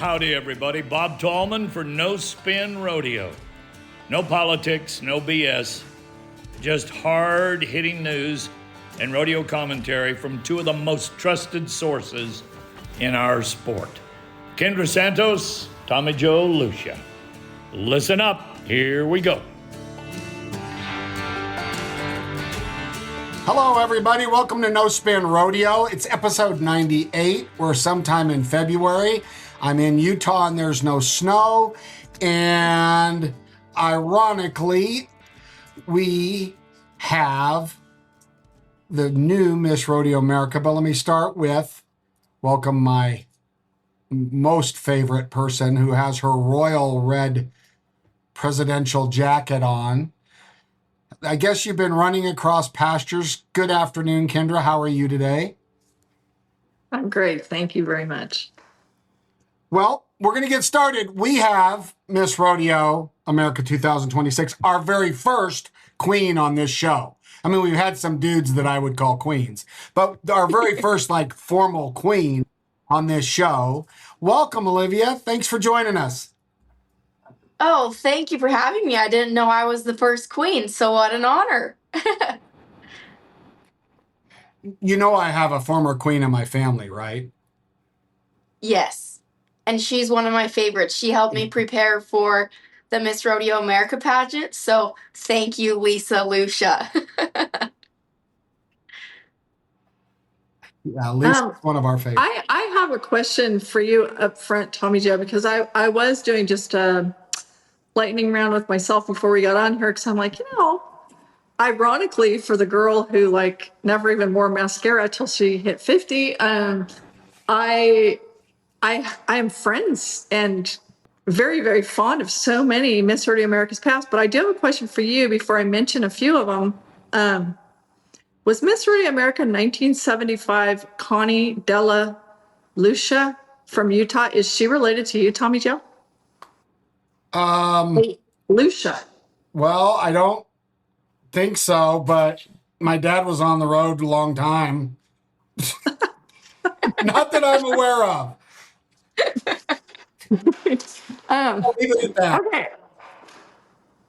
Howdy, everybody. Bob Tallman for No Spin Rodeo. No politics, no BS, just hard-hitting news and rodeo commentary from two of the most trusted sources in our sport. Kendra Santos, Tommy Joe Lucia. Listen up. Here we go. Hello, everybody. Welcome to No Spin Rodeo. It's episode 98. We're sometime in February. I'm in Utah and there's no snow. And ironically, we have the new Miss Rodeo America. But let me start with welcome my most favorite person who has her royal red presidential jacket on. I guess you've been running across pastures. Good afternoon, Kendra. How are you today? I'm great. Thank you very much. Well, we're going to get started. We have Miss Rodeo America 2026, our very first queen on this show. I mean, we've had some dudes that I would call queens, but our very first formal queen on this show. Welcome, Olivia. Thanks for joining us. Oh, thank you for having me. I didn't know I was the first queen, so what an honor. You know I have a former queen in my family, right? Yes, and she's one of my favorites. She helped me prepare for the Miss Rodeo America pageant, so thank you, Lisa Lucia. Yeah, Lisa's one of our favorites. I have a question for you up front, Tommy Joe, because I was doing just a lightning round with myself before we got on here, because I'm like, ironically, for the girl who never even wore mascara till she hit 50, I am friends and very, very fond of so many Miss Rodeo America's past. But I do have a question for you before I mention a few of them. Was Miss Rodeo America 1975 Connie Della Lucia from Utah? Is she related to you, Tommy Joe? Lucia. Well, I don't think so, but my dad was on the road a long time. Not that I'm aware of. I'll leave it at that.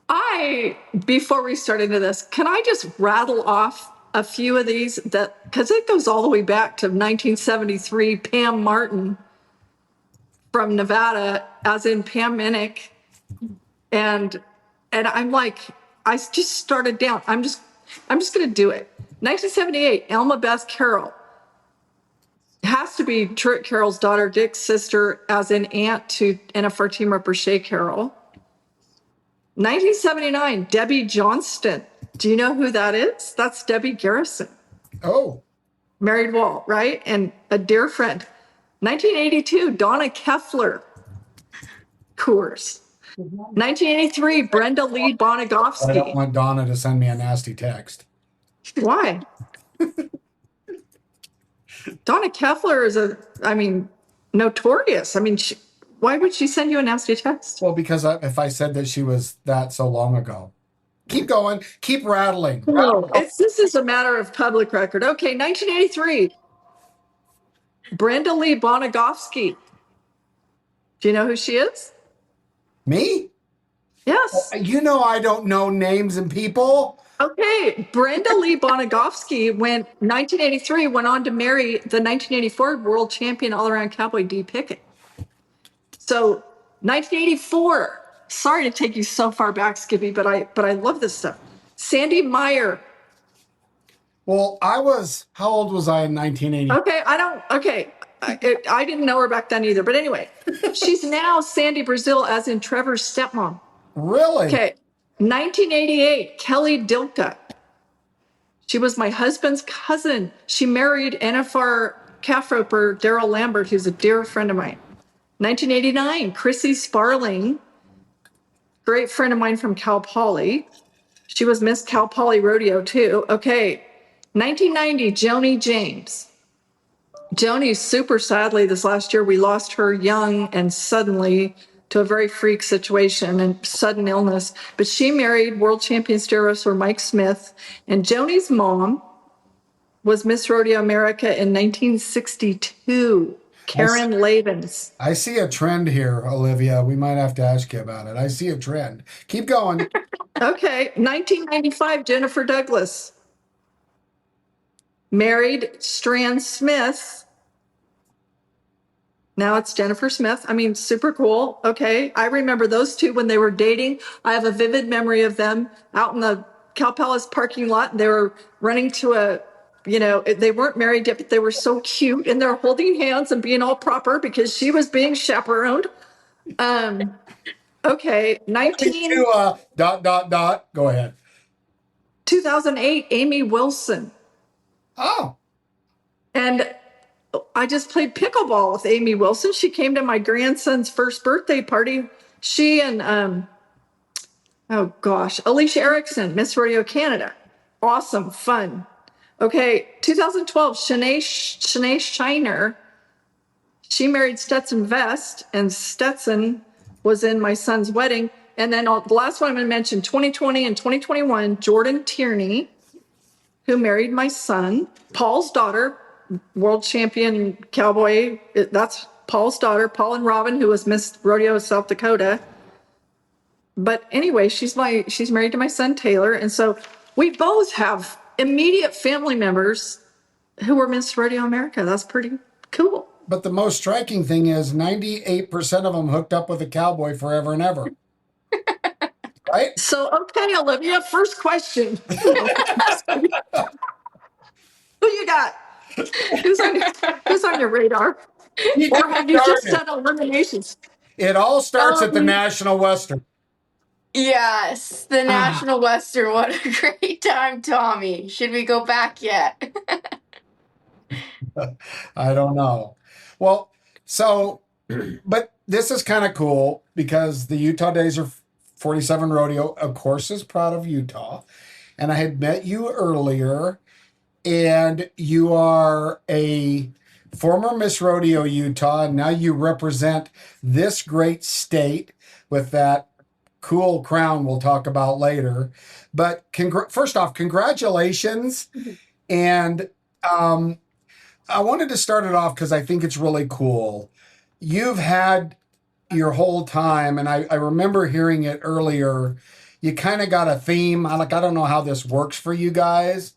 Okay. Before we start into this, can I just rattle off a few of these because it goes all the way back to 1973, Pam Martin from Nevada, as in Pam Minnick. And I'm like, I just started down. I'm just going to do it. 1978, Elma Beth Carroll. Has to be Truett Carroll's daughter, Dick's sister, as an aunt to Anna Fatima Brochet Carroll. 1979, Debbie Johnston. Do you know who that is? That's Debbie Garrison. Oh. Married Walt, right? And a dear friend. 1982, Donna Keffler. Coors. 1983, Brenda Lee Bonagofsky. I don't want Donna to send me a nasty text. Why? Donna Keffler is notorious. Why would she send you a nasty text? Well, because if I said that she was that so long ago. Keep going. Keep rattling. No, this is a matter of public record. Okay, 1983. Brenda Lee Bonagofsky. Do you know who she is? Me? Yes. I don't know names and people. Okay, Brenda Lee Bonagofsky, 1983, went on to marry the 1984 world champion all-around cowboy Dee Pickett. So, 1984. Sorry to take you so far back, Skippy, but I love this stuff. Sandy Meyer. Well, how old was I in 1980? I didn't know her back then either. But anyway, she's now Sandy Brazil, as in Trevor's stepmom. Really? Okay. 1988, Kelly Dilka. She was my husband's cousin. She married NFR calf roper Daryl Lambert, who's a dear friend of mine. 1989, Chrissy Sparling, great friend of mine from Cal Poly. She was Miss Cal Poly Rodeo too. Okay, 1990, Joni James. Joni, super sadly, this last year, we lost her young and suddenly to a very freak situation and sudden illness. But she married world champion steer wrestler Mike Smith. And Joni's mom was Miss Rodeo America in 1962. Karen Lavens. I see a trend here, Olivia. We might have to ask you about it. I see a trend. Keep going. Okay, 1995, Jennifer Douglas. Married Strand Smith. Now it's Jennifer Smith. I mean, super cool. Okay, I remember those two when they were dating. I have a vivid memory of them out in the Cal Palace parking lot. They were running to a, they weren't married yet, but they were so cute, and they're holding hands and being all proper because she was being chaperoned. Okay, Go ahead. 2008, Amy Wilson. Oh. And I just played pickleball with Amy Wilson. She came to my grandson's first birthday party. She and, Alicia Erickson, Miss Rodeo Canada. Awesome, fun. Okay, 2012, Shanae Shiner. She married Stetson Vest, and Stetson was in my son's wedding. And then the last one I'm going to mention, 2020 and 2021, Jordan Tierney, who married my son, Paul's daughter, world champion cowboy. That's Paul's daughter, Paul and Robin, who was Miss Rodeo South Dakota. But anyway, she's married to my son, Taylor. And so we both have immediate family members who were Miss Rodeo America. That's pretty cool. But the most striking thing is 98% of them hooked up with a cowboy forever and ever. Right? So, okay, Olivia, first question. Who you got? Who's on your radar? Or have you just done eliminations? It all starts at the National Western. Yes, the National Western. What a great time, Tommy. Should we go back yet? I don't know. Well, but this is kind of cool because the Utah Days are 47 Rodeo, of course, is proud of Utah. And I had met you earlier, and you are a former Miss Rodeo Utah, and now you represent this great state with that cool crown we'll talk about later. But first off, congratulations. And I wanted to start it off because I think it's really cool. You've had your whole time, and I remember hearing it earlier, you kind of got a theme. I don't know how this works for you guys,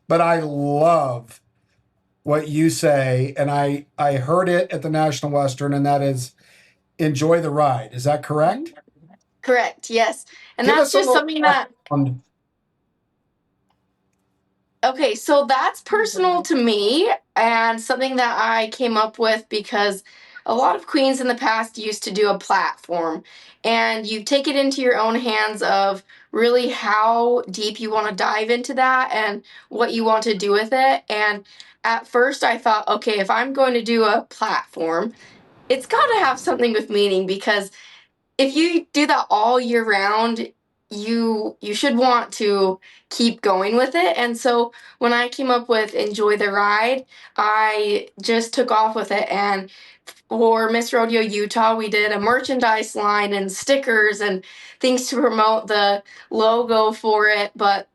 but I love what you say, and I heard it at the National Western, and that is enjoy the ride. Is that correct? Correct, yes. And that's just something that... Okay, so that's personal to me and something that I came up with because a lot of queens in the past used to do a platform, and you take it into your own hands of really how deep you want to dive into that and what you want to do with it. And at first I thought, okay, if I'm going to do a platform, it's got to have something with meaning, because if you do that all year round, you should want to keep going with it. And so when I came up with Enjoy the Ride, I just took off with it. And for Miss Rodeo Utah, we did a merchandise line and stickers and things to promote the logo for it. But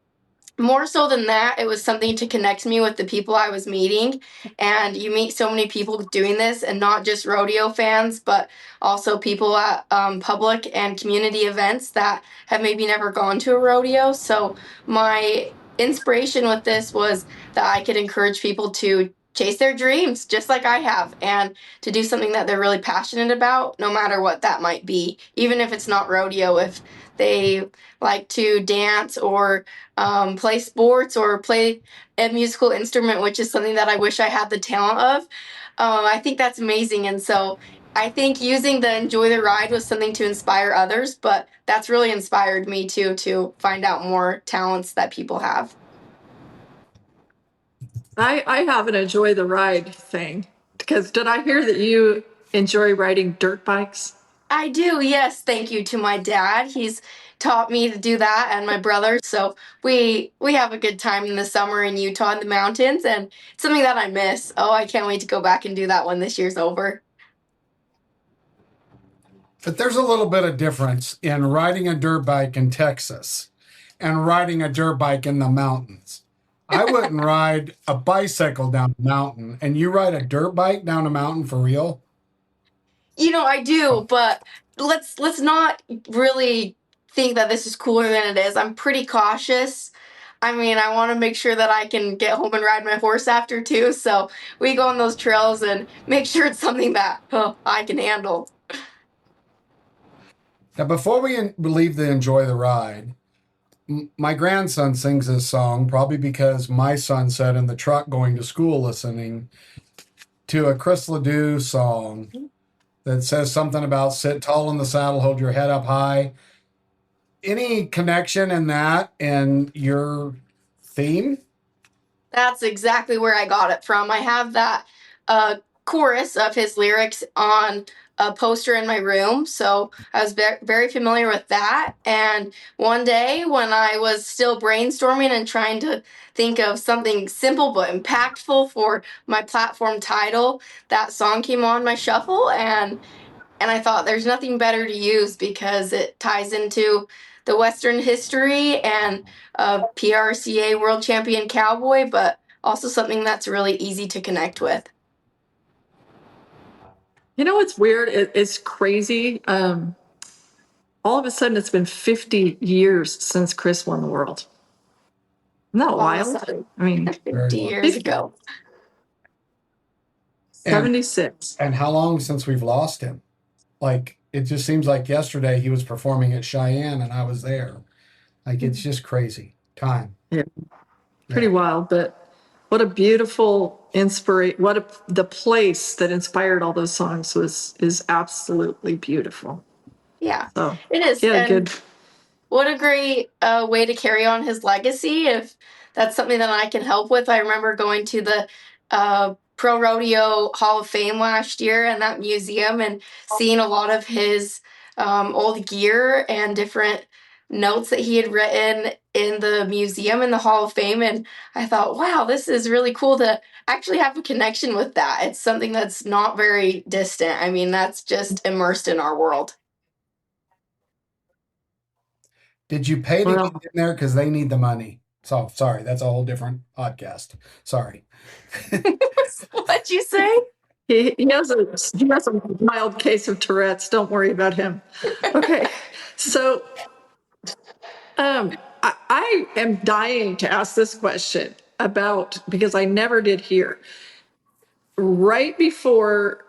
more so than that, it was something to connect me with the people I was meeting. And you meet so many people doing this, and not just rodeo fans, but also people at public and community events that have maybe never gone to a rodeo. So my inspiration with this was that I could encourage people to chase their dreams just like I have, and to do something that they're really passionate about, no matter what that might be. Even if it's not rodeo, if they like to dance or play sports or play a musical instrument, which is something that I wish I had the talent of. I think that's amazing. And so I think using the Enjoy the Ride was something to inspire others, but that's really inspired me too, to find out more talents that people have. I have an Enjoy the Ride thing, because did I hear that you enjoy riding dirt bikes? I do, yes. Thank you to my dad. He's taught me to do that, and my brother. So we have a good time in the summer in Utah in the mountains, and it's something that I miss. Oh, I can't wait to go back and do that when this year's over. But there's a little bit of difference in riding a dirt bike in Texas and riding a dirt bike in the mountains. I wouldn't ride a bicycle down a mountain, and you ride a dirt bike down a mountain for real? I do, but let's not really think that this is cooler than it is. I'm pretty cautious. I mean, I want to make sure that I can get home and ride my horse after too. So we go on those trails and make sure it's something that I can handle. Now, before we leave the enjoy the ride, my grandson sings this song probably because my son said in the truck going to school listening to a Chris Ledoux song that says something about sit tall in the saddle, hold your head up high. Any connection in that and your theme? That's exactly where I got it from. I have that chorus of his lyrics on a poster in my room, so I was very familiar with that. And one day when I was still brainstorming and trying to think of something simple but impactful for my platform title, that song came on my shuffle, and I thought there's nothing better to use because it ties into the Western history and a PRCA world champion cowboy, but also something that's really easy to connect with. You know what's weird? It's crazy. All of a sudden, it's been 50 years since Chris won the world. Isn't that wild? I mean, 50 years ago. 76. And how long since we've lost him? Like, it just seems like yesterday he was performing at Cheyenne and I was there. Like, it's just crazy. Time. Yeah. Pretty wild, but what a beautiful inspiration. The place that inspired all those songs is absolutely beautiful. Yeah, so, it is. Yeah, and good. What a great way to carry on his legacy. If that's something that I can help with. I remember going to the Pro Rodeo Hall of Fame last year and that museum and seeing a lot of his old gear and different notes that he had written in the museum in the Hall of Fame. And I thought, wow, this is really cool to actually have a connection with that. It's something that's not very distant. I mean, that's just immersed in our world. Did you pay to get in there? Because they need the money. So, sorry, that's a whole different podcast. Sorry. What'd you say? He has a mild case of Tourette's. Don't worry about him. Okay, so I am dying to ask this question because I never did hear. Right before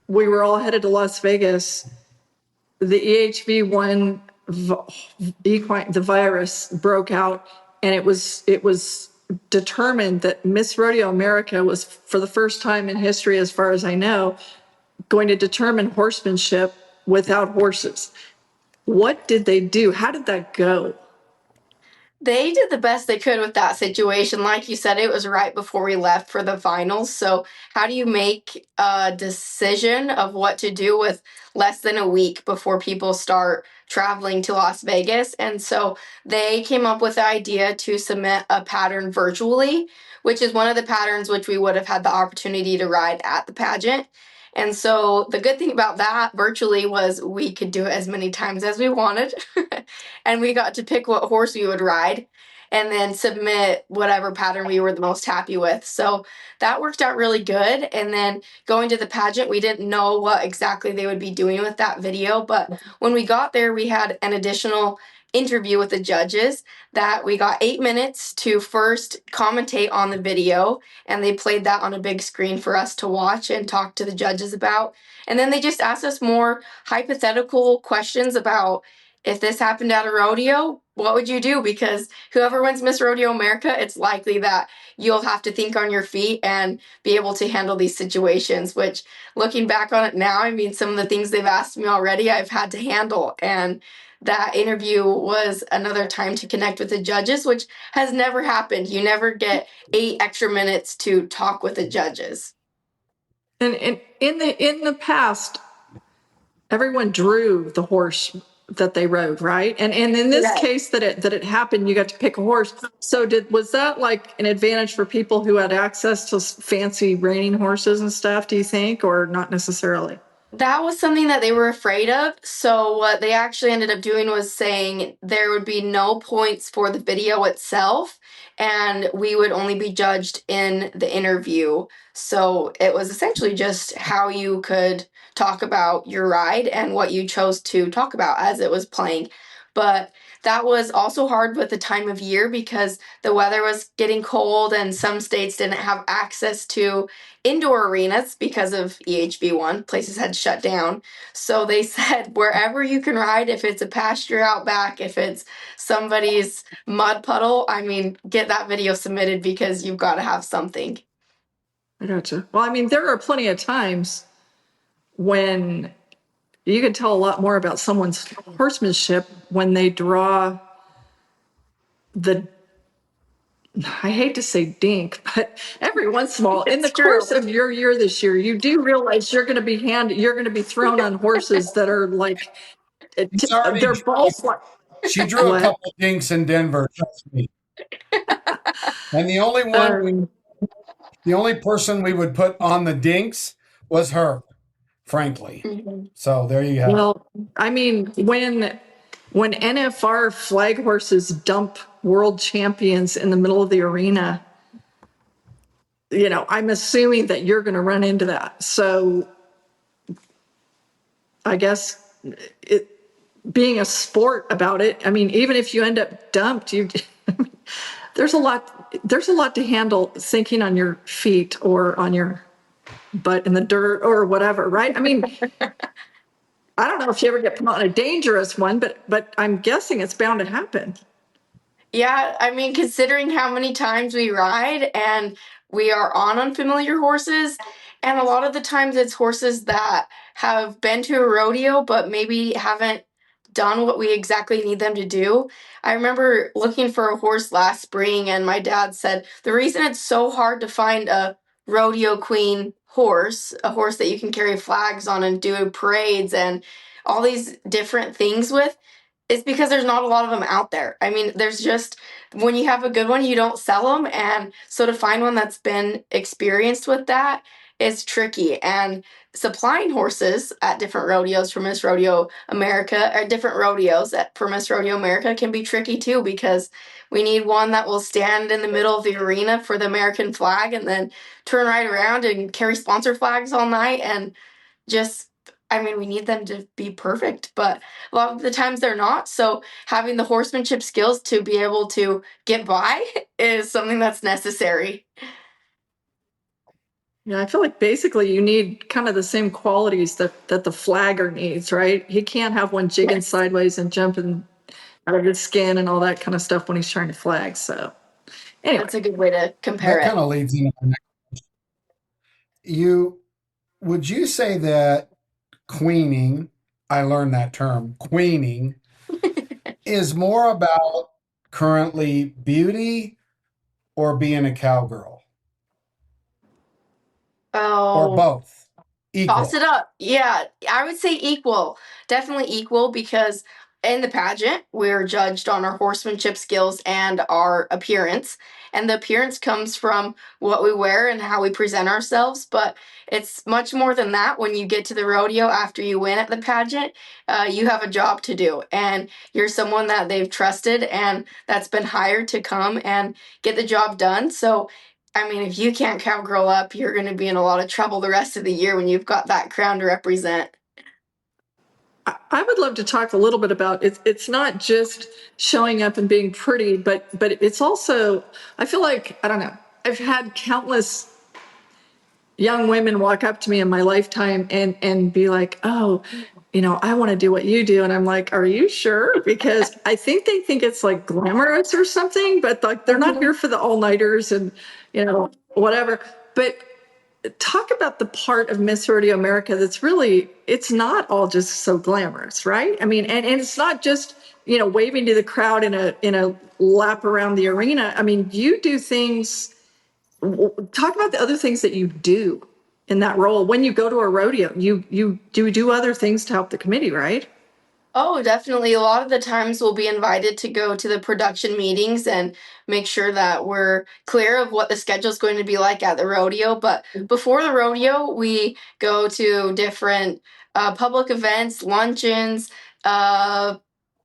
we were all headed to Las Vegas, the EHV1 equine, the virus broke out, and it was determined that Miss Rodeo America was, for the first time in history, as far as I know, going to determine horsemanship without horses. What did they do? How did that go? They did the best they could with that situation. Like you said, it was right before we left for the finals. So, how do you make a decision of what to do with less than a week before people start traveling to Las Vegas? And so, they came up with the idea to submit a pattern virtually, which is one of the patterns which we would have had the opportunity to ride at the pageant. And so the good thing about that virtually was we could do it as many times as we wanted. And we got to pick what horse we would ride and then submit whatever pattern we were the most happy with. So that worked out really good. And then going to the pageant, we didn't know what exactly they would be doing with that video. But when we got there, we had an additional interview with the judges that we got 8 minutes to first commentate on the video, and they played that on a big screen for us to watch and talk to the judges about. And then they just asked us more hypothetical questions about, if this happened at a rodeo, what would you do? Because whoever wins Miss Rodeo America, it's likely that you'll have to think on your feet and be able to handle these situations, which, looking back on it now, I mean, some of the things they've asked me already, I've had to handle. And that interview was another time to connect with the judges, which has never happened. You never get 8 extra minutes to talk with the judges. And in the past, everyone drew the horse that they rode, right? And in this case that it happened, you got to pick a horse. So was that like an advantage for people who had access to fancy reining horses and stuff, do you think, or not necessarily? That was something that they were afraid of. So what they actually ended up doing was saying there would be no points for the video itself, and we would only be judged in the interview. So it was essentially just how you could talk about your ride and what you chose to talk about as it was playing. But that was also hard with the time of year because the weather was getting cold and some states didn't have access to indoor arenas because of EHB1. Places had shut down. So they said wherever you can ride, if it's a pasture out back, if it's somebody's mud puddle, I mean, get that video submitted because you've got to have something. I gotcha. Well, I mean, there are plenty of times when you can tell a lot more about someone's horsemanship when they draw the, I hate to say dink, but every once in a while, in the It's true. course of your year this year, you do realize you're going to be thrown on horses that are like, It's already they're both like, She drew a what? couple dinks in Denver, trust me. And the only person we would put on the dinks was her, frankly. Mm-hmm. So there you have it. Well, I mean, when NFR flag horses dump world champions in the middle of the arena, you know, I'm assuming that you're going to run into that. So I guess it being a sport about it, I mean, even if you end up dumped, there's a lot to handle thinking on your feet or on your butt in the dirt or whatever, right? I mean, I don't know if you ever get put on a dangerous one, but I'm guessing it's bound to happen. Yeah, I mean, considering how many times we ride and we are on unfamiliar horses, and a lot of the times it's horses that have been to a rodeo but maybe haven't done what we exactly need them to do. I remember looking for a horse last spring, and my dad said the reason it's so hard to find a rodeo queen horse, a horse that you can carry flags on and do parades and all these different things with, it's because there's not a lot of them out there. I mean, there's just when you have a good one, you don't sell them, and so to find one that's been experienced with that is tricky. And supplying horses at different rodeos for Miss Rodeo America, or different rodeos for Miss Rodeo America, can be tricky too because we need one that will stand in the middle of the arena for the American flag and then turn right around and carry sponsor flags all night and just, I mean, we need them to be perfect, but a lot of the times they're not. So having the horsemanship skills to be able to get by is something that's necessary. Yeah, I feel like basically you need kind of the same qualities that the flagger needs, right? He can't have one jigging sideways and jumping out of his skin and all that kind of stuff when he's trying to flag. So anyway, That's a good way to compare That it. kind of leads into the next question. Would you say that queening, I learned that term, queening, is more about currently beauty or being a cowgirl? Or Oh, both? toss Equal. it up. Yeah, I would say equal. Definitely equal because in the pageant, we're judged on our horsemanship skills and our appearance. And the appearance comes from what we wear and how we present ourselves. But it's much more than that. When you get to the rodeo after you win at the pageant, you have a job to do. And you're someone that they've trusted and that's been hired to come and get the job done. So I mean, if you can't cowgirl up, you're going to be in a lot of trouble the rest of the year when you've got that crown to represent. I would love to talk a little bit about it. It's not just showing up and being pretty, but it's also, I feel like, I don't know, I've had countless young women walk up to me in my lifetime and be like, oh, you know, I want to do what you do. And I'm like, are you sure? Because I think they think it's like glamorous or something, but like they're not here for the all-nighters and, you know, whatever. But talk about the part of Miss Rodeo America that's really, it's not all just so glamorous, right? I mean, and it's not just, you know, waving to the crowd in a lap around the arena. I mean, you do things, talk about the other things that you do in that role. When you go to a rodeo, you do other things to help the committee, right? Oh, definitely. A lot of the times we'll be invited to go to the production meetings and make sure that we're clear of what the schedule is going to be like at the rodeo. But before the rodeo, we go to different public events, luncheons, uh,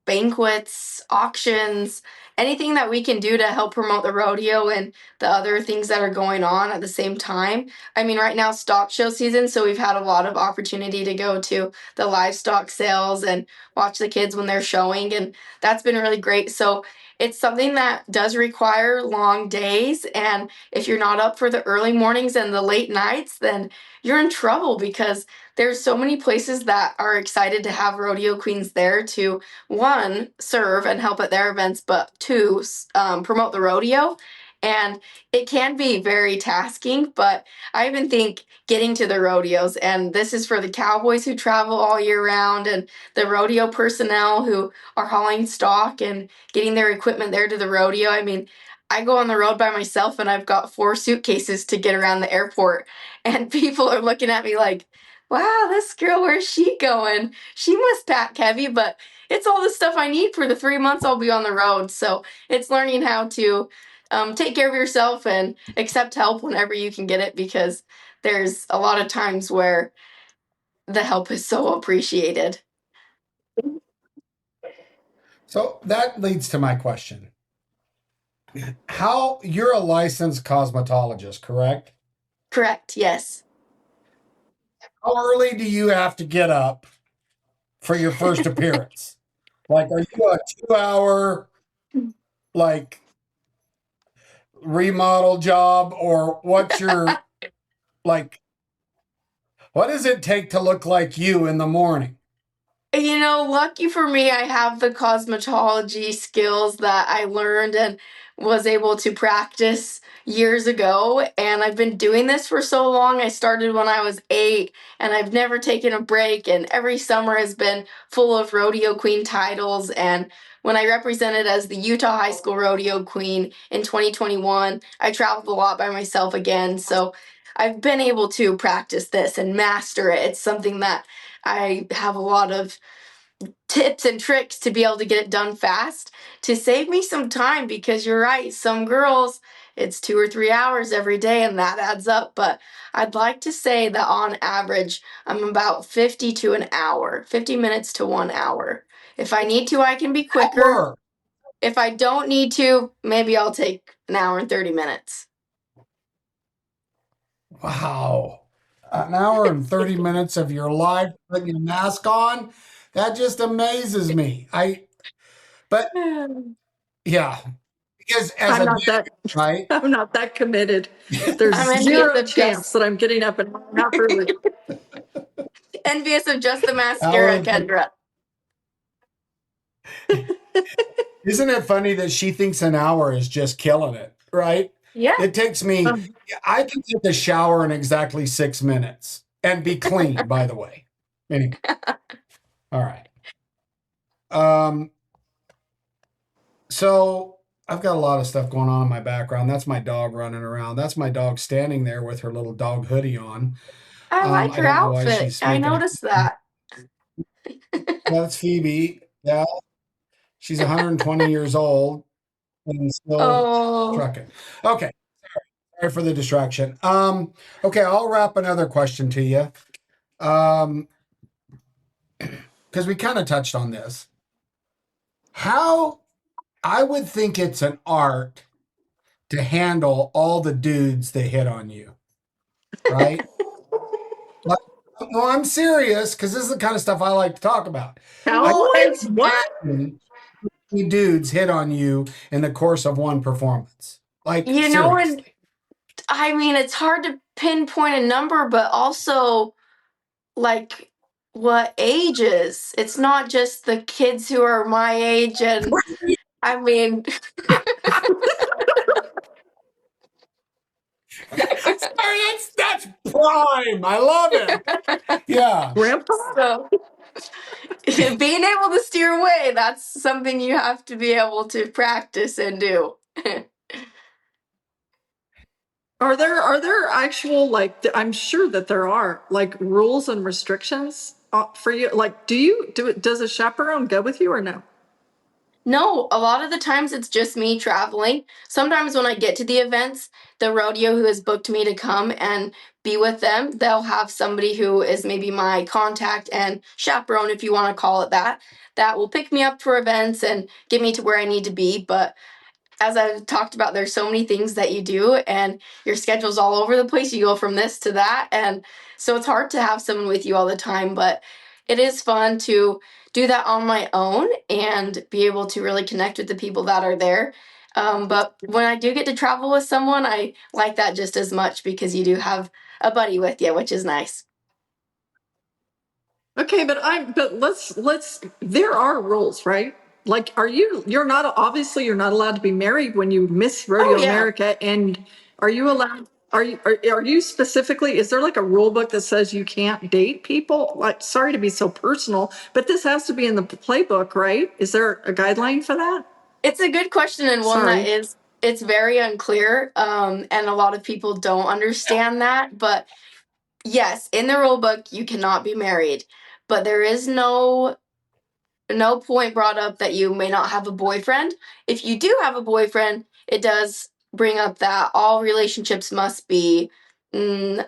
banquets, auctions, anything that we can do to help promote the rodeo and the other things that are going on at the same time. I mean, right now stock show season, so we've had a lot of opportunity to go to the livestock sales and watch the kids when they're showing, and that's been really great. So it's something that does require long days, and if you're not up for the early mornings and the late nights, then you're in trouble because there's so many places that are excited to have rodeo queens there to one, serve and help at their events, but two, promote the rodeo. And it can be very tasking, but I even think getting to the rodeos, and this is for the cowboys who travel all year round and the rodeo personnel who are hauling stock and getting their equipment there to the rodeo. I mean, I go on the road by myself and I've got 4 suitcases to get around the airport, and people are looking at me like, wow, this girl, where's she going? She must pack heavy, but it's all the stuff I need for the 3 months I'll be on the road. So it's learning how to take care of yourself and accept help whenever you can get it, because there's a lot of times where the help is so appreciated. So that leads to my question. How you're a licensed cosmetologist, correct? Correct, yes. How early do you have to get up for your first appearance? Like, are you a 2 hour like remodel job, or what's your like? What does it take to look like you in the morning? You know, lucky for me, I have the cosmetology skills that I learned and was able to practice years ago. And I've been doing this for so long. I started when I was 8, and I've never taken a break. And every summer has been full of rodeo queen titles. And when I represented as the Utah High School Rodeo Queen in 2021, I traveled a lot by myself again. So I've been able to practice this and master it. It's something that I have a lot of tips and tricks to be able to get it done fast to save me some time, because you're right, some girls it's 2 or 3 hours every day and that adds up. But I'd like to say that on average I'm about 50 to an hour, 50 minutes to 1 hour. If I need to, I can be quicker. Hour. If I don't need to, maybe I'll take an hour and 30 minutes. Wow. An hour and 30 minutes of your life putting your mask on. That just amazes me. But yeah, because as I'm a not that dude, right? I'm not that committed. There's I'm envious zero of chance that I'm getting up and not early. just the Hour mascara, and 30. Kendra. Isn't it funny that she thinks an hour is just killing it, right? Yeah. It takes me, I can take a shower in exactly 6 minutes and be clean, by the way. Anyway, all right. So I've got a lot of stuff going on in my background. That's my dog running around. That's my dog standing there with her little dog hoodie on. I like I her don't know why outfit. she's I making a. noticed that. That's Phoebe. Yeah, she's 120 years old and still Oh. trucking. Okay, sorry for the distraction. Okay, I'll wrap another question to you. Because we kind of touched on this. How I would think it's an art to handle all the dudes that hit on you, right? Like, no, I'm serious because this is the kind of stuff I like to talk about. I Cowboys? can't What? imagine how many dudes hit on you in the course of one performance. Like, You know, and seriously. I mean, it's hard to pinpoint a number, but also, like, what ages? It's not just the kids who are my age, and I mean, Sorry, that's prime. I love it. Yeah. Grandpa? so being able to steer away, that's something you have to be able to practice and do. Are there actual, like, I'm sure that there are, like, rules and restrictions for you? Like, does a chaperone go with you or no? No, a lot of the times it's just me traveling. Sometimes when I get to the events, the rodeo who has booked me to come and be with them, they'll have somebody who is maybe my contact and chaperone, if you want to call it that, that will pick me up for events and get me to where I need to be. But as I've talked about, there's so many things that you do and your schedule's all over the place. You go from this to that. And so it's hard to have someone with you all the time, but it is fun to do that on my own and be able to really connect with the people that are there. But when I do get to travel with someone, I like that just as much because you do have a buddy with you, which is nice. Okay, but let's there are rules, right? Like, you're not, obviously you're not allowed to be married when you Miss Oh, Rodeo yeah. America, and are you allowed, are you specifically, is there like a rule book that says you can't date people? Like, sorry to be so personal, but this has to be in the playbook, right? Is there a guideline for that? It's a good question and one that Sorry. is it's very unclear, and a lot of people don't understand that. But yes, in the rule book, you cannot be married, but there is no point brought up that you may not have a boyfriend. If you do have a boyfriend, it does bring up that all relationships must be. Mm,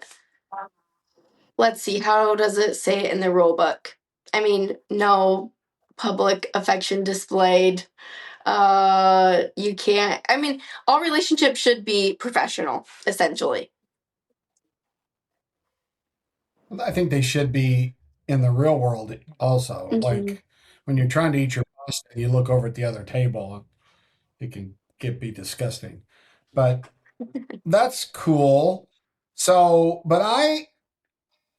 let's see, how does it say it in the rule book? I mean, no public affection displayed. You can't. I mean, all relationships should be professional, essentially. I think they should be in the real world also. Mhm. Like when you're trying to eat your pasta and you look over at the other table, it can be disgusting. But that's cool. So, but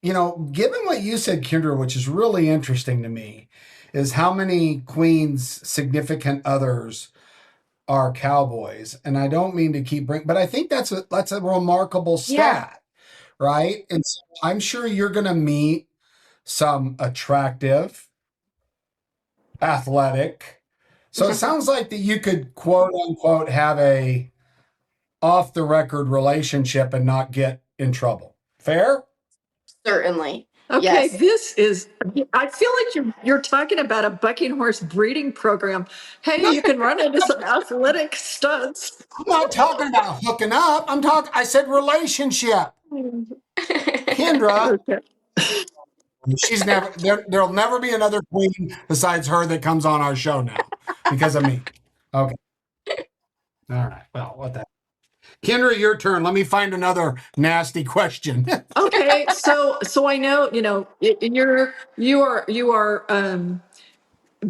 given what you said, Kendra, which is really interesting to me, is how many Queen's significant others are cowboys. And I don't mean to keep bringing, but I think that's a remarkable Yeah. stat, right? And so I'm sure you're going to meet some attractive, athletic. So it sounds like that you could quote unquote have a off the record relationship and not get in trouble. Fair? Certainly. Okay, Yes. this is, I feel like you're talking about a bucking horse breeding program. Hey, No, you can run into some athletic studs. I'm not talking about hooking up. I said relationship. Kendra, Okay. she's never there'll never be another queen besides her that comes on our show now because of me. Okay. All right. Well, what the Kendra, your turn. Let me find another nasty question. Okay, so I know, you are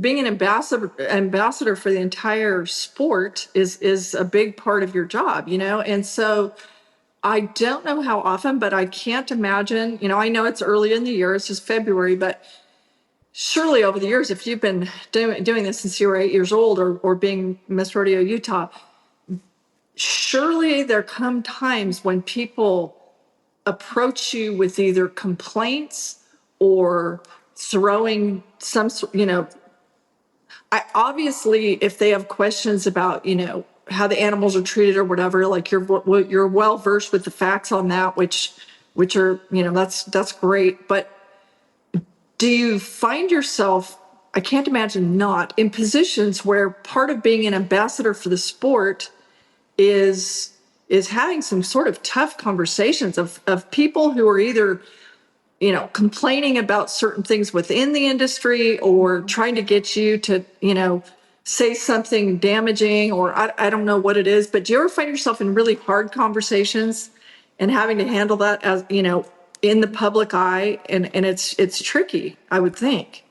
being an ambassador for the entire sport is a big part of your job, and so I don't know how often, but I can't imagine, I know it's early in the year, it's just February, but surely over the years, if you've been doing this since you were 8 years old, or being Miss Rodeo Utah, surely there come times when people approach you with either complaints or throwing some, obviously if they have questions about, how the animals are treated or whatever, like you're well versed with the facts on that, which are, that's great. But do you find yourself, I can't imagine not, in positions where part of being an ambassador for the sport is having some sort of tough conversations of people who are either, complaining about certain things within the industry or trying to get you to, say something damaging, or I don't know what it is, but do you ever find yourself in really hard conversations and having to handle that, as, in the public eye, and it's tricky, I would think.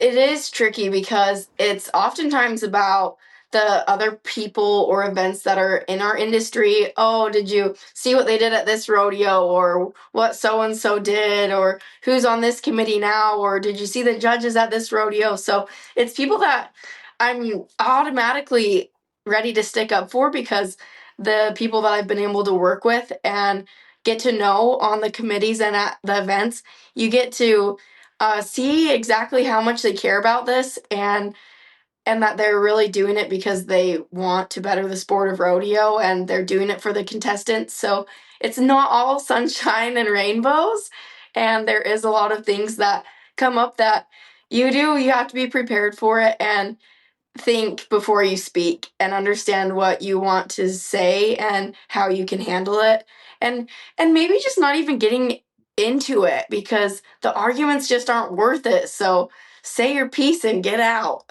It is tricky because it's oftentimes about the other people or events that are in our industry. Oh, did you see what they did at this rodeo, or what so and so did, or who's on this committee now, or did you see the judges at this rodeo? So it's people that I'm automatically ready to stick up for because the people that I've been able to work with and get to know on the committees and at the events, you get to see exactly how much they care about this, and that they're really doing it because they want to better the sport of rodeo and they're doing it for the contestants. So it's not all sunshine and rainbows, and there is a lot of things that come up that you have to be prepared for it and think before you speak and understand what you want to say and how you can handle it, and maybe just not even getting into it because the arguments just aren't worth it. So say your piece and get out.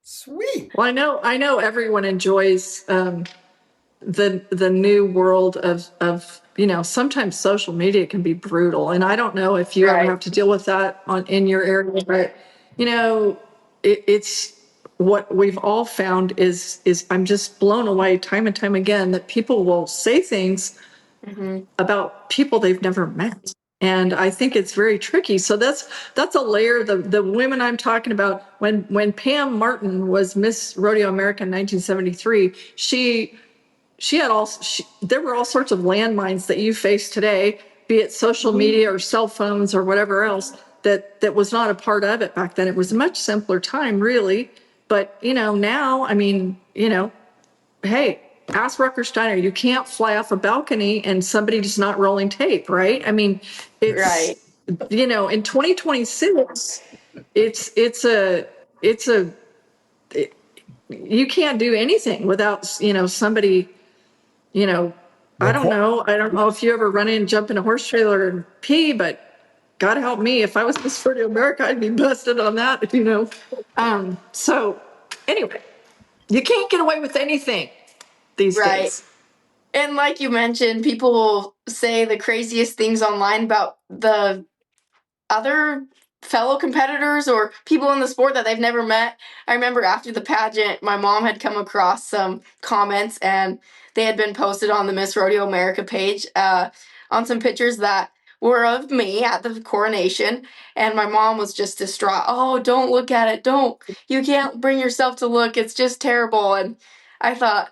Sweet. Well, I know everyone enjoys the new world of sometimes social media can be brutal, and I don't know if you ever Right. have to deal with that in your area, but it's what we've all found is I'm just blown away time and time again that people will say things about people they've never met. And I think it's very tricky. So that's a layer. The women I'm talking about, when Pam Martin was Miss Rodeo America in 1973, she had there were all sorts of landmines that you face today, be it social media or cell phones or whatever else, that was not a part of it back then. It was a much simpler time, really. But now, I mean, hey, ask Rucker Steiner, you can't fly off a balcony and somebody's not rolling tape, right? I mean, it's Right. in 2026, it's a you can't do anything without somebody. I don't know. I don't know if you ever run in, jump in a horse trailer and pee, but God help me, if I was Miss Rodeo America, I'd be busted on that. So anyway, you can't get away with anything these Right. days. And like you mentioned, people will say the craziest things online about the other fellow competitors or people in the sport that they've never met. I remember after the pageant, my mom had come across some comments and they had been posted on the Miss Rodeo America page on some pictures that were of me at the coronation. And my mom was just distraught. Oh, don't look at it. Don't. You can't bring yourself to look. It's just terrible. And I thought,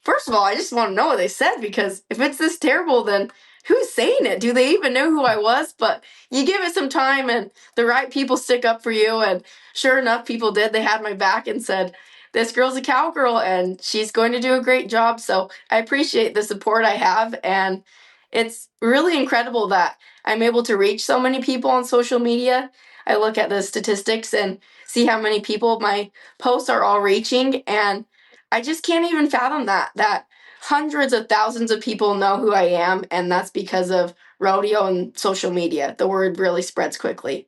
first of all, I just want to know what they said, because if it's this terrible, then who's saying it? Do they even know who I was? But you give it some time and the right people stick up for you. And sure enough, people did. They had my back and said, this girl's a cowgirl and she's going to do a great job. So I appreciate the support I have. And it's really incredible that I'm able to reach so many people on social media. I look at the statistics and see how many people my posts are all reaching. And I just can't even fathom that hundreds of thousands of people know who I am, and that's because of rodeo and social media. The word really spreads quickly.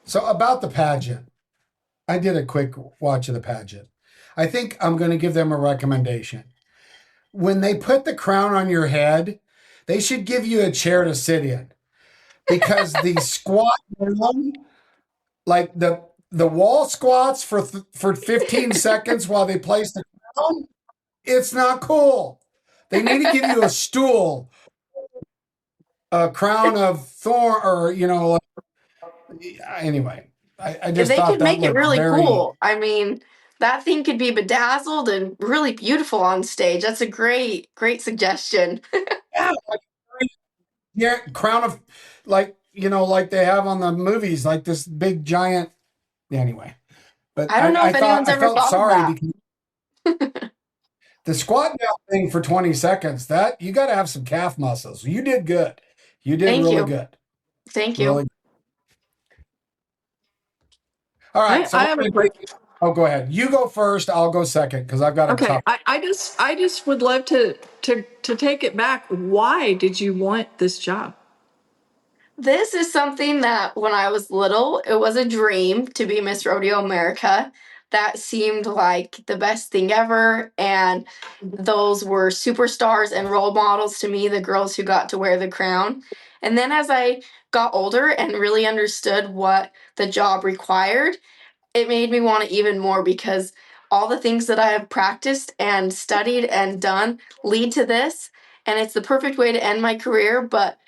So about the pageant, I did a quick watch of the pageant. I think I'm going to give them a recommendation. When they put the crown on your head, they should give you a chair to sit in, because the squat down, like the wall squats for 15 seconds while they place the crown, it's not cool. They need to give you a stool, a crown of thorn, or anyway. I just They thought could that make it looked really very. cool. I mean, that thing could be bedazzled and really beautiful on stage. That's a great suggestion. Yeah, yeah, crown of, like they have on the movies, like this big giant. Anyway, but I don't know I if thought anyone's I ever felt thought of sorry that. because the squat down thing for 20 seconds, that you got to have some calf muscles. You did good. You did Thank really you. good. Thank you. Really. All right. So I have a quick. oh, go ahead. You go first. I'll go second because I've got a Okay, tough. I just would love to take it back. Why did you want this job? This is something that when I was little, it was a dream to be Miss Rodeo America. That seemed like the best thing ever. And those were superstars and role models to me, the girls who got to wear the crown. And then as I got older and really understood what the job required, it made me want it even more, because all the things that I have practiced and studied and done lead to this. And it's the perfect way to end my career. But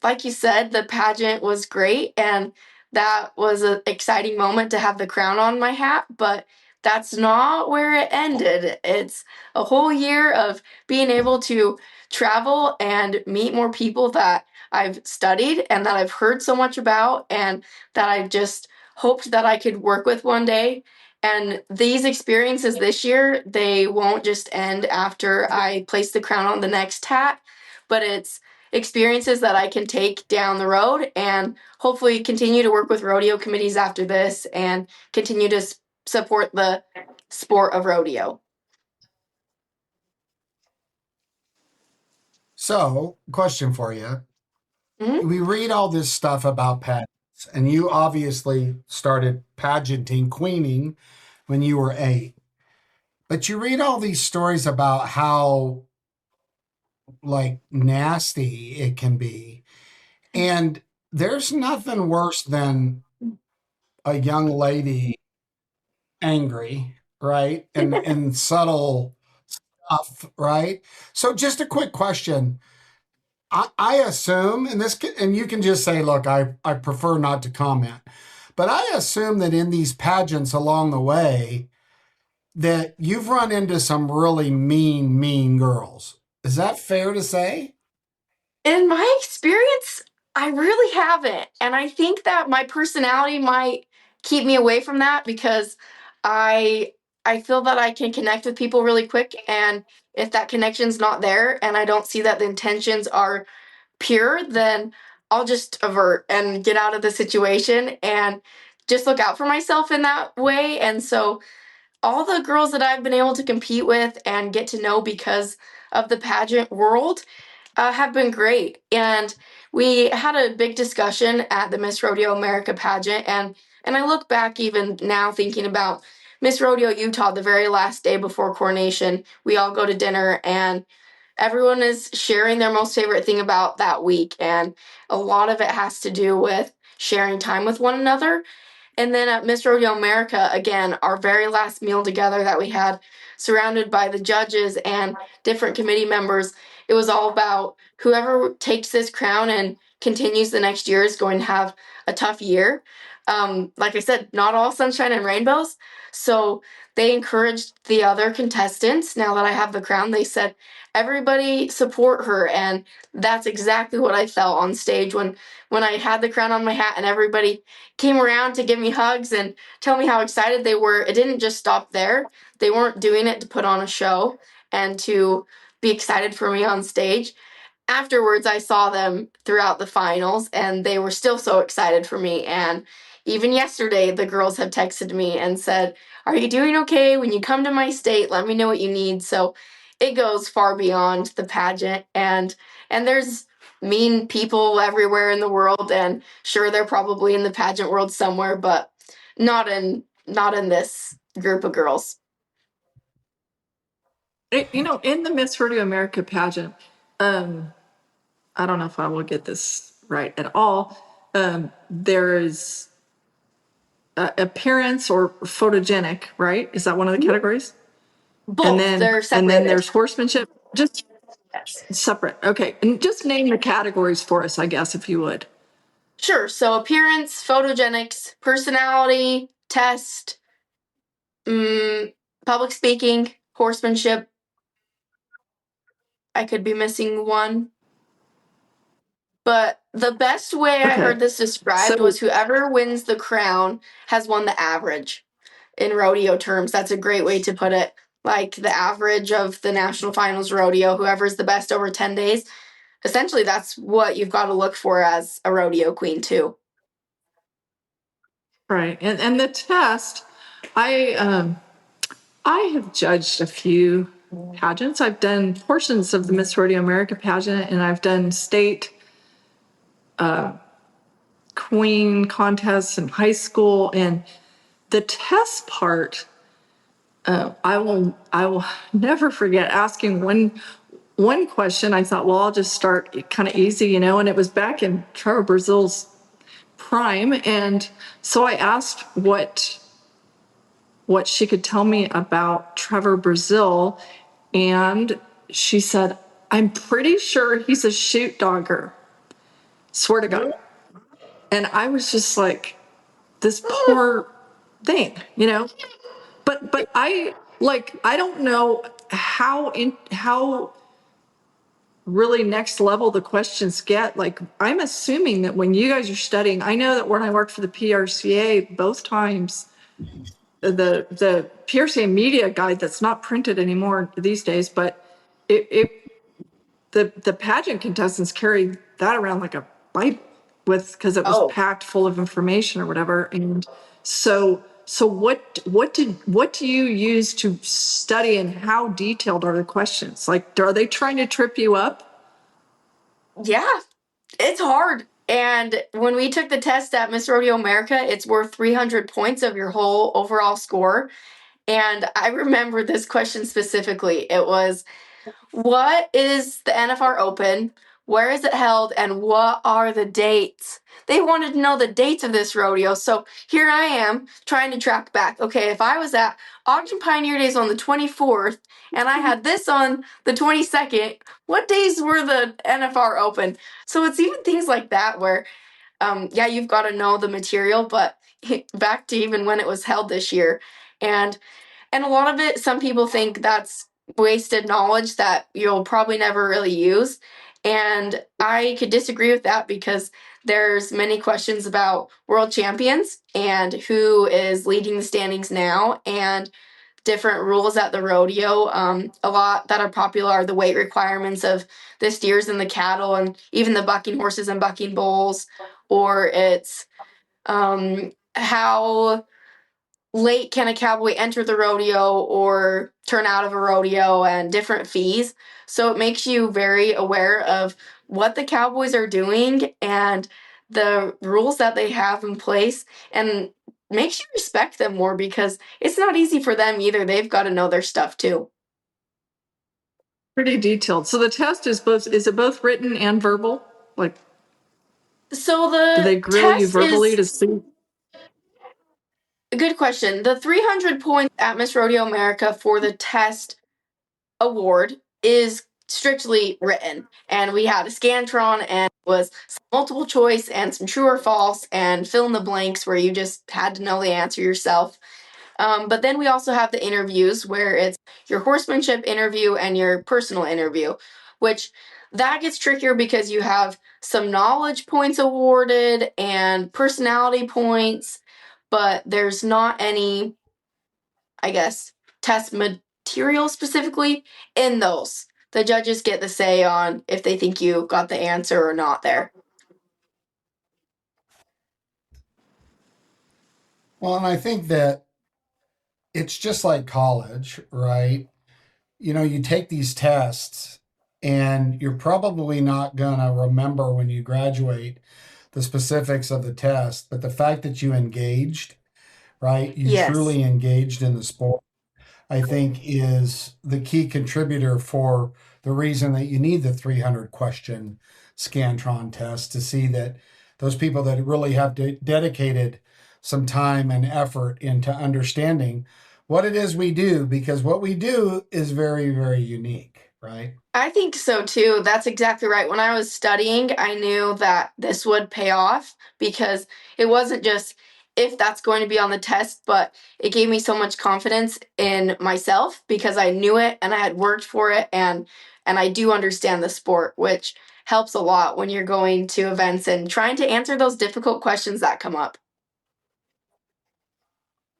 like you said, the pageant was great. And that was an exciting moment to have the crown on my hat. But that's not where it ended. It's a whole year of being able to travel and meet more people that I've studied and that I've heard so much about, and that I've just hoped that I could work with one day. And these experiences this year, they won't just end after I place the crown on the next hat, but experiences that I can take down the road, and hopefully continue to work with rodeo committees after this and continue to support the sport of rodeo. So, question for you. Mhm. We read all this stuff about pageants, and you obviously started pageanting, queening when you were 8. But you read all these stories about how like nasty it can be. And there's nothing worse than a young lady angry, right? And subtle stuff, right? So just a quick question. I assume, and you can just say, look, I prefer not to comment, but I assume that in these pageants along the way, that you've run into some really mean girls. Is that fair to say? In my experience, I really haven't. And I think that my personality might keep me away from that because I I feel that I can connect with people really quick, and if that connection's not there and I don't see that the intentions are pure, then I'll just avert and get out of the situation and just look out for myself in that way. And so all the girls that I've been able to compete with and get to know because of the pageant world have been great. And we had a big discussion at the Miss Rodeo America pageant, and I look back even now thinking about Miss Rodeo Utah, the very last day before coronation. We all go to dinner, and everyone is sharing their most favorite thing about that week, and a lot of it has to do with sharing time with one another. And then at Miss Rodeo America, again, our very last meal together that we had, surrounded by the judges and different committee members, it was all about whoever takes this crown and continues the next year is going to have a tough year. Like I said, not all sunshine and rainbows. So they encouraged the other contestants. Now that I have the crown, they said, everybody support her. And that's exactly what I felt on stage when I had the crown on my hat and everybody came around to give me hugs and tell me how excited they were. It didn't just stop there. They weren't doing it to put on a show and to be excited for me on stage. Afterwards, I saw them throughout the finals, and they were still so excited for me. And even yesterday, the girls have texted me and said, "Are you doing okay? When you come to my state, let me know what you need." So it goes far beyond the pageant, and there's mean people everywhere in the world, and sure, they're probably in the pageant world somewhere, but not in this group of girls. In the Miss Rodeo America pageant, I don't know if I will get this right at all. There is appearance or photogenic, right? Is that one of the categories? Both, they're And then separated. there's horsemanship. Just Yes. separate. Okay. And just name the categories for us, I guess, if you would. Sure. So appearance, photogenics, personality, test, public speaking, horsemanship. I could be missing one. But the best way I heard this described So, was whoever wins the crown has won the average. In rodeo terms, that's a great way to put it. Like the average of the national finals rodeo, whoever's the best over 10 days. Essentially, that's what you've got to look for as a rodeo queen, too. right. And the test, I have judged a few pageants. I've done portions of the Miss Rodeo America pageant, and I've done state queen contests in high school. And the test part, I will never forget asking one question. I thought, well, I'll just start kind of easy, and it was back in Trevor Brazil's prime. And so I asked what she could tell me about Trevor Brazil. And she said, I'm pretty sure he's a shoot dogger. Swear to God. And I was just like, this poor thing. But I don't know how really next level the questions get. Like, I'm assuming that when you guys are studying, I know that when I worked for the PRCA, both times the PRCA media guide that's not printed anymore these days, but it the pageant contestants carry that around like a Bible because it was Oh, packed full of information or whatever. And so what do you use to study, and how detailed are the questions? Like, are they trying to trip you up? yeah, it's hard. And when we took the test at Miss Rodeo America, it's worth 300 points of your whole overall score. And I remember this question specifically. It was, what is the NFR Open? Where is it held? And what are the dates? They wanted to know the dates of this rodeo. So here I am trying to track back. Okay, if I was at Ogden Pioneer Days on the 24th and I had this on the 22nd, what days were the NFR Open? So it's even things like that where, yeah, you've got to know the material, but back to even when it was held this year. And a lot of it, some people think that's wasted knowledge that you'll probably never really use. And I could disagree with that because there's many questions about world champions and who is leading the standings now and different rules at the rodeo. A lot that are popular are the weight requirements of the steers and the cattle and even the bucking horses and bucking bulls, or it's how late can a cowboy enter the rodeo or turn out of a rodeo, and different fees. So it makes you very aware of what the cowboys are doing and the rules that they have in place, and makes you respect them more because it's not easy for them either. They've got to know their stuff too. Pretty detailed. So the test is it both written and verbal? Like, So do the they grill you test verbally is to see? a good question. The 300 points at Miss Rodeo America for the test award is strictly written, and we had a scantron and it was some multiple choice and some true or false and fill in the blanks where you just had to know the answer yourself. But then we also have the interviews where it's your horsemanship interview and your personal interview, which that gets trickier because you have some knowledge points awarded and personality points, but there's not any, I guess, test material specifically in those. The judges get the say on if they think you got the answer or not there. Well, and I think that it's just like college, right? You know, you take these tests and you're probably not going to remember when you graduate the specifics of the test, but the fact that you engaged, right? You Yes. truly engaged in the sport, I think is the key contributor for the reason that you need the 300 question Scantron test to see that those people that really have dedicated some time and effort into understanding what it is we do, because what we do is very, very unique, right? I think so too. That's exactly right. When I was studying, I knew that this would pay off because it wasn't just if that's going to be on the test, but it gave me so much confidence in myself because I knew it and I had worked for it, and I do understand the sport, which helps a lot when you're going to events and trying to answer those difficult questions that come up.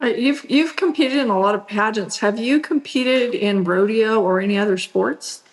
You've competed in a lot of pageants. Have you competed in rodeo or any other sports?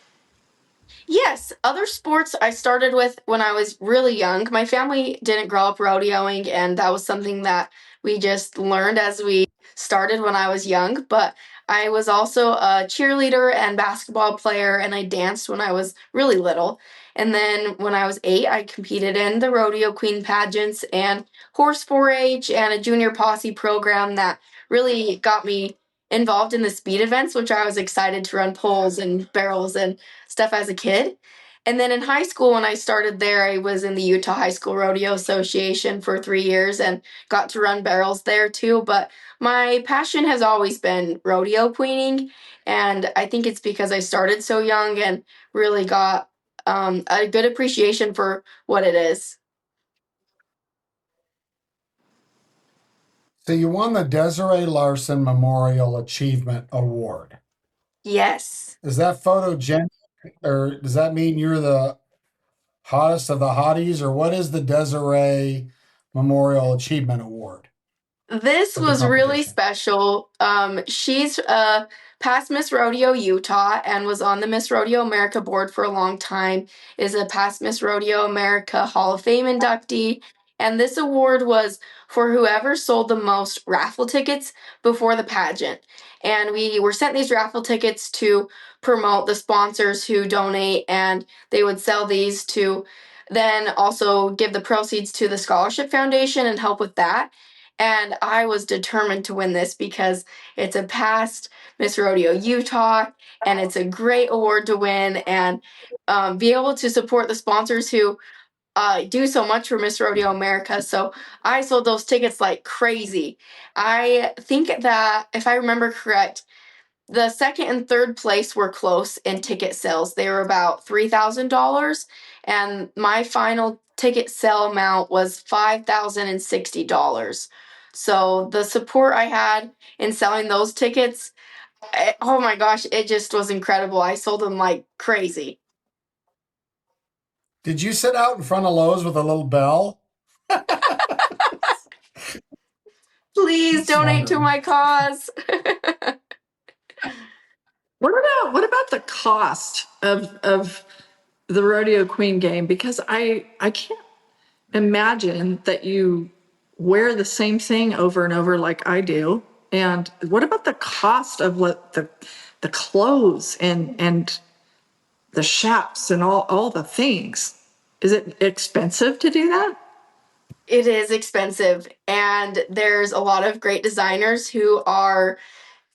Yes, other sports I started with when I was really young. My family didn't grow up rodeoing, and that was something that we just learned as we started when I was young. But I was also a cheerleader and basketball player, and I danced when I was really little. And then when I was 8, I competed in the rodeo queen pageants and horse 4-H and a junior posse program that really got me involved in the speed events, which I was excited to run poles and barrels and stuff as a kid. And then in high school, when I started there, I was in the Utah High School Rodeo Association for 3 years and got to run barrels there too. But my passion has always been rodeo queening. And I think it's because I started so young and really got a good appreciation for what it is. So you won the Desiree Larson Memorial Achievement Award. Yes. Is that photogenic, or does that mean you're the hottest of the hotties, or what is the Desiree Memorial Achievement Award? This of the was really competition? special. She's past Miss Rodeo Utah and was on the Miss Rodeo America board for a long time, is a past Miss Rodeo America Hall of Fame inductee. And this award was for whoever sold the most raffle tickets before the pageant. And we were sent these raffle tickets to promote the sponsors who donate, and they would sell these to then also give the proceeds to the Scholarship Foundation and help with that. And I was determined to win this because it's a past Miss Rodeo Utah, and it's a great award to win, and be able to support the sponsors who do so much for Miss Rodeo America. So I sold those tickets like crazy. I think that if I remember correct, the second and third place were close in ticket sales. They were about $3,000, and my final ticket sale amount was $5,060. So the support I had in selling those tickets, oh my gosh, it just was incredible. I sold them like crazy. Did you sit out in front of Lowe's with a little bell? Please Just donate to wondering. my cause. What about the cost of the Rodeo Queen game? Because I can't imagine that you wear the same thing over and over like I do. And what about the cost of what the clothes and the chaps and all the things? Is it expensive to do that? It is expensive, and there's a lot of great designers who are,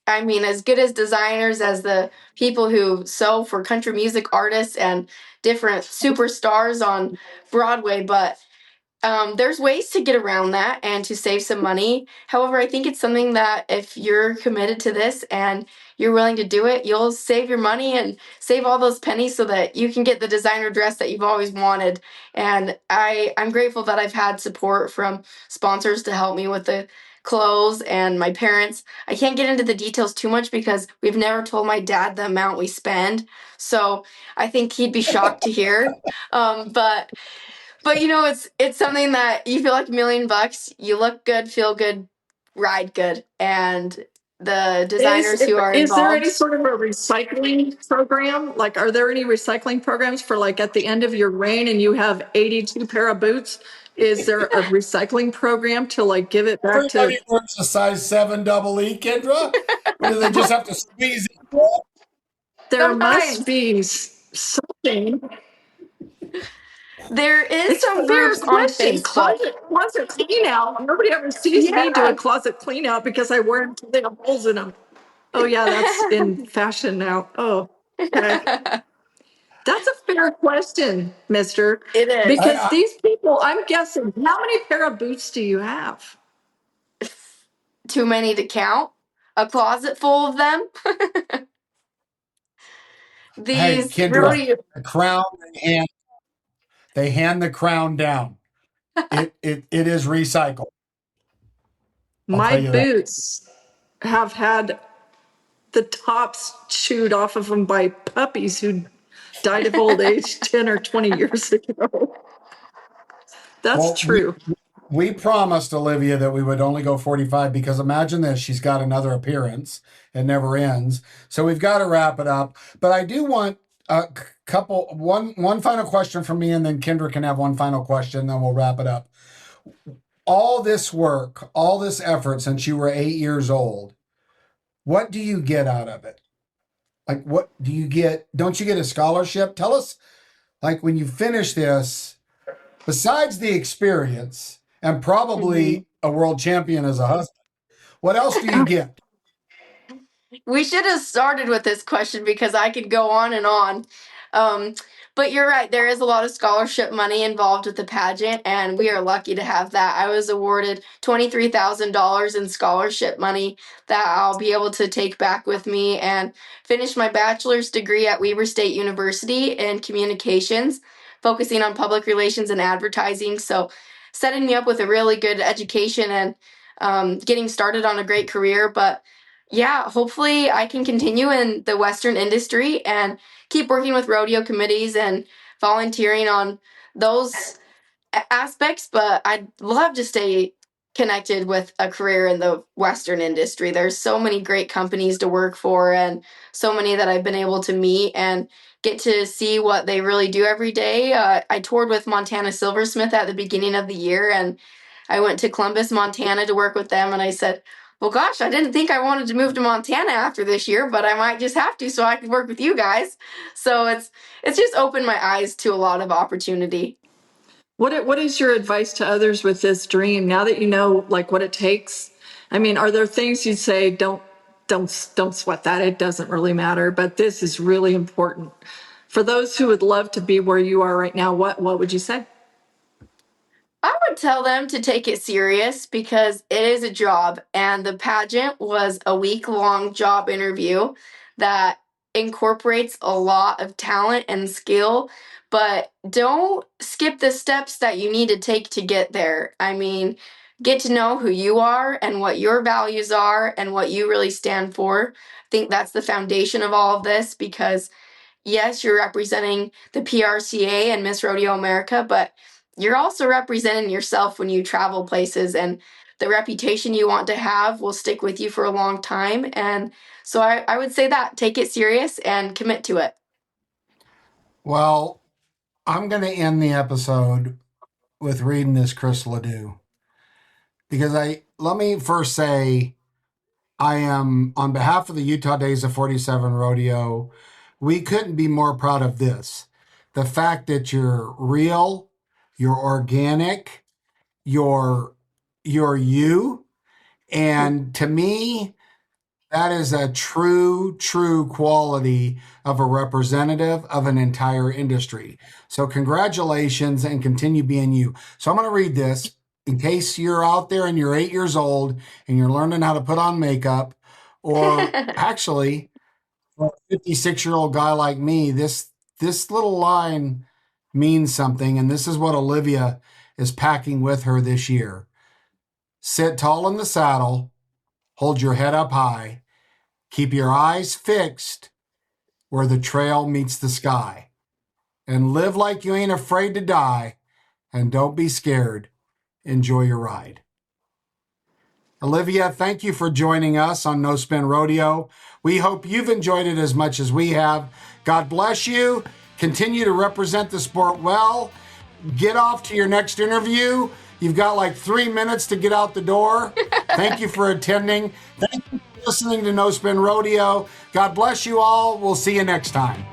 I mean, as good as designers as the people who sew for country music artists and different superstars on Broadway, but there's ways to get around that and to save some money. However, I think it's something that if you're committed to this and you're willing to do it, you'll save your money and save all those pennies so that you can get the designer dress that you've always wanted. And I'm grateful that I've had support from sponsors to help me with the clothes and my parents. I can't get into the details too much because we've never told my dad the amount we spend. So I think he'd be shocked to hear. But it's something that you feel like $1,000,000. You look good, feel good, ride good, and the Is designers who are is there involved. any sort of a recycling program? Like, are there any recycling programs for like at the end of your reign and you have 82 pair of boots? Is there a recycling program to like give it back to? Everybody wears a size 7 double E, Kendra. Or do they just have to squeeze it? There must Sometimes be something. there is It's a some fair groups on question. Facebook. Closet clean out. Nobody ever sees me do a Yeah, closet clean out because I wear them until they have holes in them. Oh yeah, that's in fashion now. Oh, okay. it That's a fair question, mister. is. Because I, these people, I'm guessing, how many pair of boots do you have? Too many to count. A closet full of them. hey, These Kendra, rodeo. the crown they hand the crown down. It is recycled. I'll My tell you that. boots have had the tops chewed off of them by puppies who died of old age 10 or 20 years ago. That's Well, true. we promised Olivia that we would only go 45 because imagine this, she's got another appearance. It never ends. So we've got to wrap it up. But I do want a one final question from me, and then Kendra can have one final question, then we'll wrap it up. All this work, all this effort since you were 8 years old, what do you get out of it? Like, what do you get? Don't you get a scholarship? Tell us, like, when you finish this, besides the experience and Mhm. probably a world champion as a husband, what else do you get? We should have started with this question because I could go on and on. Um, but you're right, there is a lot of scholarship money involved with the pageant, and we are lucky to have that. I was awarded $23,000 in scholarship money that I'll be able to take back with me and finish my bachelor's degree at Weber State University in communications, focusing on public relations and advertising. So, setting me up with a really good education and getting started on a great career. But yeah, hopefully I can continue in the Western industry and keep working with rodeo committees and volunteering on those aspects. But I'd love to stay connected with a career in the Western industry. There's so many great companies to work for, and so many that I've been able to meet and get to see what they really do every day. I toured with Montana Silversmith at the beginning of the year, and I went to Columbus, Montana to work with them. And I said, well, gosh, I didn't think I wanted to move to Montana after this year, but I might just have to so I can work with you guys. So it's just opened my eyes to a lot of opportunity. What is your advice to others with this dream now that you know like what it takes? I mean, are there things you'd say don't sweat that, it doesn't really matter, but this is really important. For those who would love to be where you are right now, what would you say? I would tell them to take it serious because it is a job, and the pageant was a week-long job interview that incorporates a lot of talent and skill, but don't skip the steps that you need to take to get there. I mean, get to know who you are and what your values are and what you really stand for. I think that's the foundation of all of this because yes, you're representing the PRCA and Miss Rodeo America, but you're also representing yourself when you travel places, and the reputation you want to have will stick with you for a long time. And so I would say that take it serious and commit to it. Well, I'm going to end the episode with reading this Chris Ledoux because let me first say I am on behalf of the Utah Days of 47 Rodeo. We couldn't be more proud of this. The fact that you're real, you're organic, you're you. And to me, that is a true quality of a representative of an entire industry. So congratulations and continue being you. So I'm going to read this in case you're out there and you're 8 years old and you're learning how to put on makeup, or actually for a 56-year-old guy like me, this little line means something. And this is what Olivia is packing with her this year. Sit tall in the saddle, hold your head up high, keep your eyes fixed where the trail meets the sky, and live like you ain't afraid to die, and don't be scared. Enjoy your ride. Olivia, thank you for joining us on No Spin Rodeo. We hope you've enjoyed it as much as we have. God bless you. Continue to represent the sport well. Get off to your next interview. You've got like 3 minutes to get out the door. Thank you for attending. Thank you for listening to No Spin Rodeo. God bless you all. We'll see you next time.